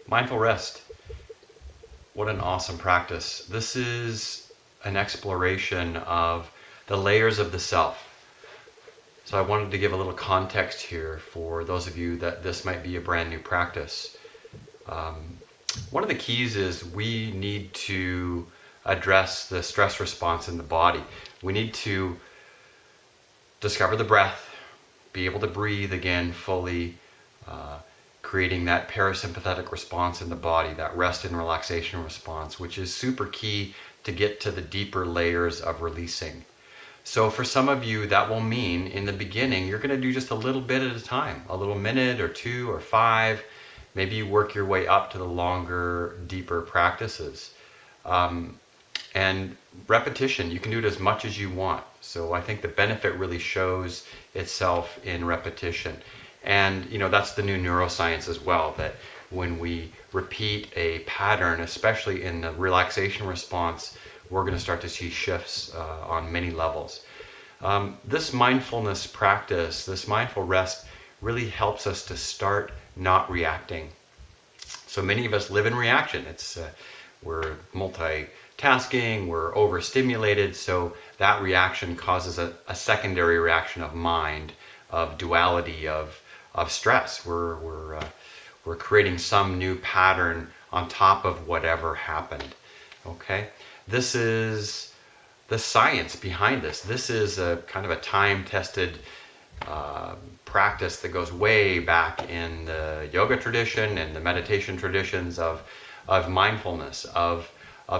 Mindful rest, what an awesome practice. This is an exploration of the layers of the self. So I wanted to give a little context here for those of you that this might be a brand new practice. One of the keys is we need to address the stress response in the body. We need to discover the breath, be able to breathe again fully, creating that parasympathetic response in the body, that rest and relaxation response, which is super key to get to the deeper layers of releasing. So for some of you, that will mean in the beginning, you're going to do just a little bit at a time, a little minute or 2 or 5. Maybe you work your way up to the longer, deeper practices. And repetition, you can do it as much as you want. So I think the benefit really shows itself in repetition. And, that's the new neuroscience as well, that when we repeat a pattern, especially in the relaxation response, we're going to start to see shifts on many levels. This mindfulness practice, this mindful rest, really helps us to start not reacting. So many of us live in reaction. We're multitasking, we're overstimulated, so that reaction causes a secondary reaction of mind, of duality, of stress. We're creating some new pattern on top of whatever happened. Okay, this is the science behind this. This is a kind of a time-tested practice that goes way back in the yoga tradition and the meditation traditions of mindfulness, of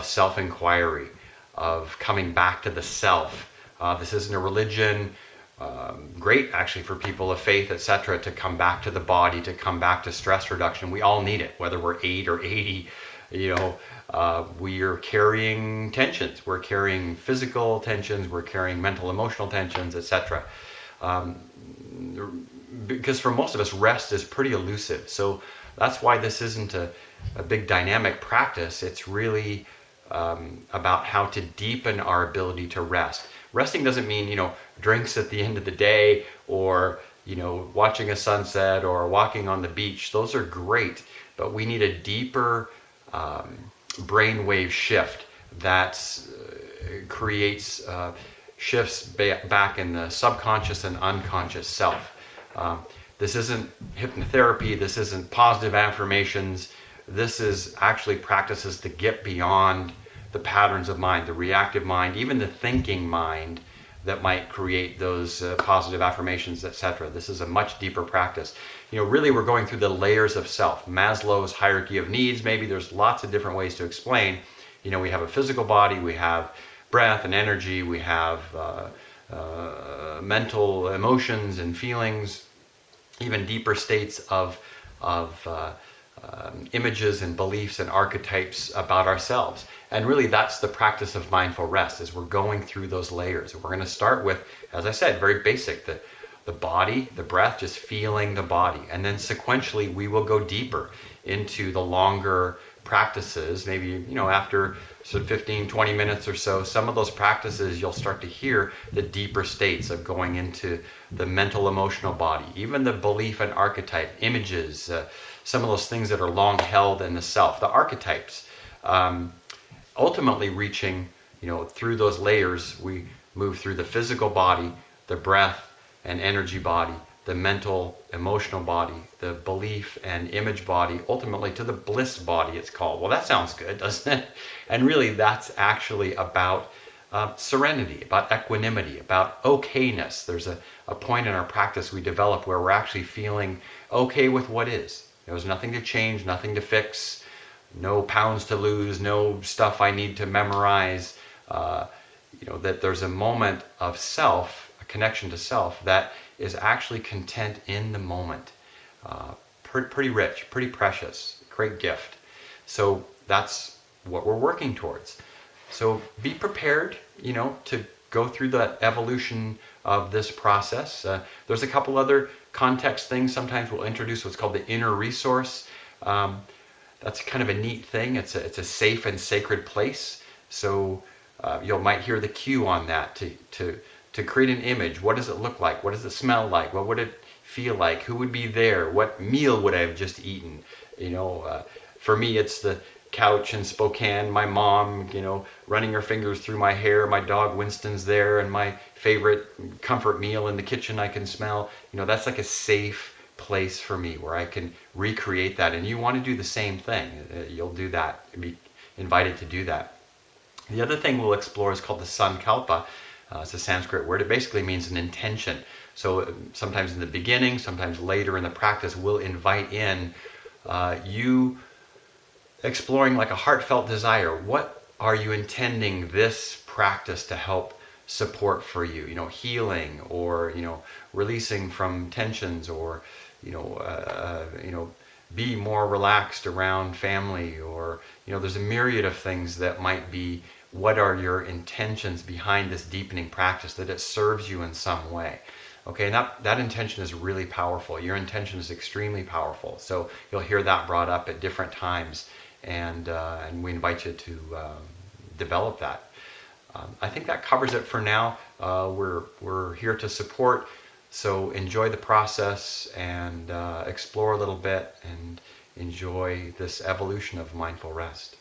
self-inquiry, of coming back to the self. This isn't a religion. Great actually for people of faith, etc., to come back to the body, to come back to stress reduction. We all need it, whether we're 8 or 80. We are carrying tensions. We're carrying physical tensions. We're carrying mental, emotional tensions, etc. Because for most of us, rest is pretty elusive. So that's why this isn't a big dynamic practice. It's really about how to deepen our ability to rest. Resting doesn't mean, drinks at the end of the day or, watching a sunset or walking on the beach. Those are great, but we need a deeper brainwave shift that creates shifts back in the subconscious and unconscious self. This isn't hypnotherapy. This isn't positive affirmations. This is actually practices to get beyond the patterns of mind, the reactive mind, even the thinking mind that might create those positive affirmations, etc. This is a much deeper practice. Really we're going through the layers of self. Maslow's hierarchy of needs, maybe there's lots of different ways to explain. We have a physical body, we have breath and energy, we have mental emotions and feelings, even deeper states of images and beliefs and archetypes about ourselves. And really that's the practice of mindful rest, is we're going through those layers. We're going to start with, as I said, very basic, the body, the breath, just feeling the body. And then sequentially we will go deeper into the longer practices, maybe, after sort of 15, 20 minutes or so. Some of those practices you'll start to hear the deeper states of going into the mental, emotional body, even the belief and archetype, images, some of those things that are long held in the self, the archetypes. Ultimately reaching, through those layers, we move through the physical body, the breath and energy body, the mental, emotional body, the belief and image body, ultimately to the bliss body, it's called. Well, that sounds good, doesn't it? And really that's actually about serenity, about equanimity, about okayness. There's a point in our practice we develop where we're actually feeling okay with what is. There's nothing to change, nothing to fix, no pounds to lose, no stuff I need to memorize. That there's a moment of self, a connection to self, that is actually content in the moment. Pretty rich, pretty precious, great gift. So that's what we're working towards. So be prepared, to go through the evolution of this process. There's a couple other context things. Sometimes we'll introduce what's called the inner resource. That's kind of a neat thing. It's a safe and sacred place. So you might hear the cue on that to create an image. What does it look like? What does it smell like? What would it feel like? Who would be there? What meal would I have just eaten? For me, it's the couch in Spokane, my mom, running her fingers through my hair, my dog Winston's there, and my favorite comfort meal in the kitchen I can smell. That's like a safe place for me where I can recreate that. And you want to do the same thing. You'll do that, be invited to do that. The other thing we'll explore is called the Sankalpa. It's a Sanskrit word. It basically means an intention. So sometimes in the beginning, sometimes later in the practice, we'll invite in you exploring like a heartfelt desire. What are you intending this practice to help support for you? Healing, or releasing from tensions, or be more relaxed around family, or there's a myriad of things that might be. What are your intentions behind this deepening practice, that it serves you in some way? Okay, and that intention is really powerful. Your intention is extremely powerful. So you'll hear that brought up at different times, and we invite you to develop that. I think that covers it for now. We're here to support, so enjoy the process and explore a little bit and enjoy this evolution of mindful rest.